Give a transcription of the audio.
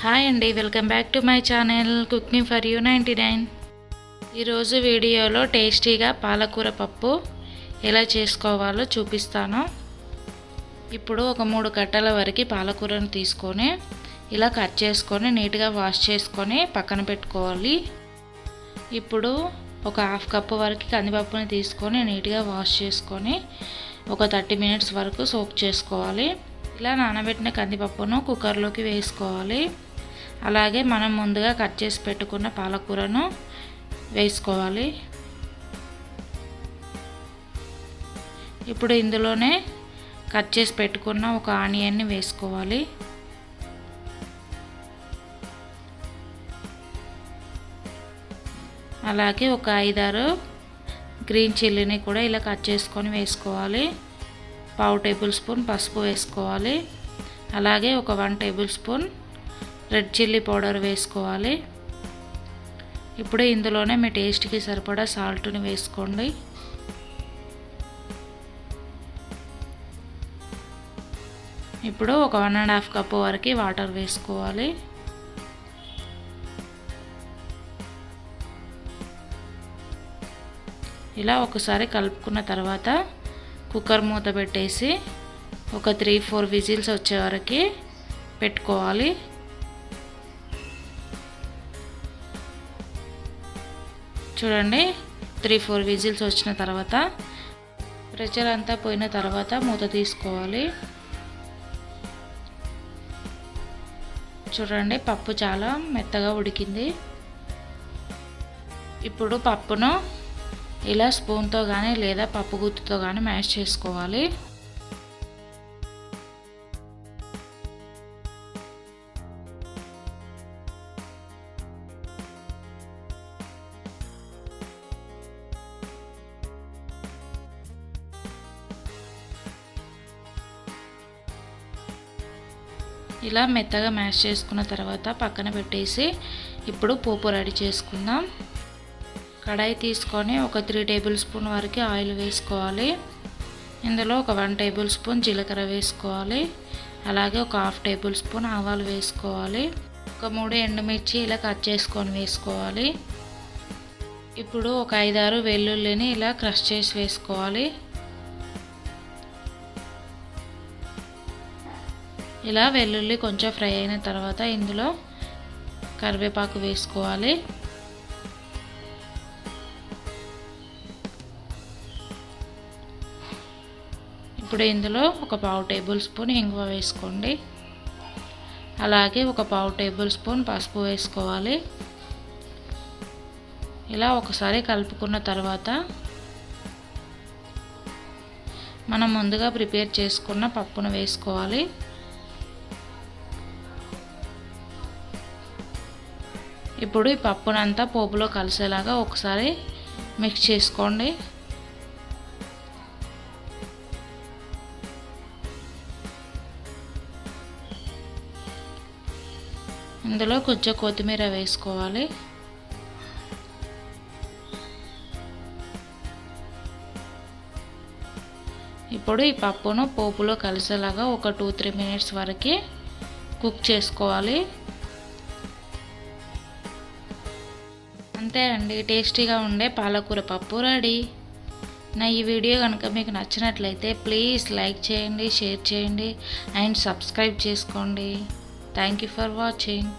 Hi అండి, welcome back to my channel cooking for you 99. ఈరోజు వీడియోలో టేస్టీగా పాలకూర పప్పు ఎలా చేసుకోవాలో చూపిస్తాను. ఇప్పుడు ఒక 3 కట్టల వరకు పాలకూరను తీసుకొని ఇలా కట్ చేసుకొని నీట్గా వాష్ చేసుకొని పక్కన పెట్టుకోవాలి. ఇప్పుడు ఒక హాఫ్ కప్పు వరకు కందిపప్పుని తీసుకొని నీట్గా వాష్ చేసుకొని ఒక 30 మినిట్స్ వరకు సోక్ చేసుకోవాలి. ఇలా నానబెట్టిన కందిపప్పును కుక్కర్లోకి వేసుకోవాలి. అలాగే మనం ముందుగా కట్ చేసి పెట్టుకున్న పాలకూరను వేసుకోవాలి. ఇప్పుడు ఇందులోనే కట్ చేసి పెట్టుకున్న ఒక ఆనియన్ని వేసుకోవాలి. అలాగే ఒక 5-6 గ్రీన్ చిల్లీని కూడా ఇలా కట్ చేసుకొని వేసుకోవాలి. 1/2 టేబుల్ స్పూన్ పసుపు వేసుకోవాలి. అలాగే ఒక 1 table spoon red chilli powder వేసుకోవాలి. ఇప్పుడు ఇందులోనే మీ టేస్ట్కి సరిపడా సాల్ట్ని వేసుకోండి. ఇప్పుడు ఒక 1.5 కప్పు వరకు వాటర్ వేసుకోవాలి. ఇలా ఒకసారి కలుపుకున్న తర్వాత కుక్కర్ మూత పెట్టేసి ఒక 3-4 విజిల్స్ వచ్చే వరకు పెట్టుకోవాలి. చూడండి, 3-4 విజిల్స్ వచ్చిన తర్వాత ప్రెషర్ అంతా పోయిన తర్వాత మూత తీసుకోవాలి. చూడండి, పప్పు చాలా మెత్తగా ఉడికింది. ఇప్పుడు పప్పును ఇలా స్పూన్తో కానీ లేదా పప్పు గుత్తుతో కానీ మ్యాష్ చేసుకోవాలి. ఇలా మెత్తగా మ్యాష్ చేసుకున్న తర్వాత పక్కన పెట్టేసి ఇప్పుడు పోపు రెడీ చేసుకుందాం. కడాయి తీసుకొని ఒక 3 టేబుల్ స్పూన్ వరకు ఆయిల్ వేసుకోవాలి. ఇందులో ఒక 1 టేబుల్ స్పూన్ జీలకర్ర వేసుకోవాలి. అలాగే ఒక 1/2 టేబుల్ స్పూన్ ఆవాలు వేసుకోవాలి. ఒక 3 ఎండుమిర్చి ఇలా కట్ చేసుకొని వేసుకోవాలి. ఇప్పుడు ఒక 5-6 వెల్లుల్లిని ఇలా క్రష్ చేసి వేసుకోవాలి. ఇలా వెల్లుల్లి కొంచెం ఫ్రై అయిన తర్వాత ఇందులో కరివేపాకు వేసుకోవాలి. ఇప్పుడు ఇందులో ఒక 1/2 టేబుల్ స్పూన్ ఇంగువ వేసుకోండి. అలాగే ఒక 1/2 టేబుల్ స్పూన్ పసుపు వేసుకోవాలి. ఇలా ఒకసారి కలుపుకున్న తర్వాత మనం ముందుగా ప్రిపేర్ చేసుకున్న పప్పును వేసుకోవాలి. ఇప్పుడు ఈ పప్పునంతా పోపులో కలిసేలాగా ఒకసారి మిక్స్ చేసుకోండి. ఇందులో కొంచెం కొత్తిమీర వేసుకోవాలి. ఇప్పుడు ఈ పప్పును పోపులో కలిసేలాగా ఒక 2-3 మినిట్స్ వరకు కుక్ చేసుకోవాలి. అంతే అండి, టేస్టీగా ఉండే పాలకూర పప్పు రెడీ. నా ఈ వీడియో కనుక మీకు నచ్చినట్లయితే ప్లీజ్ లైక్ చేయండి, షేర్ చేయండి అండ్ సబ్స్క్రైబ్ చేసుకోండి. Thank you for watching.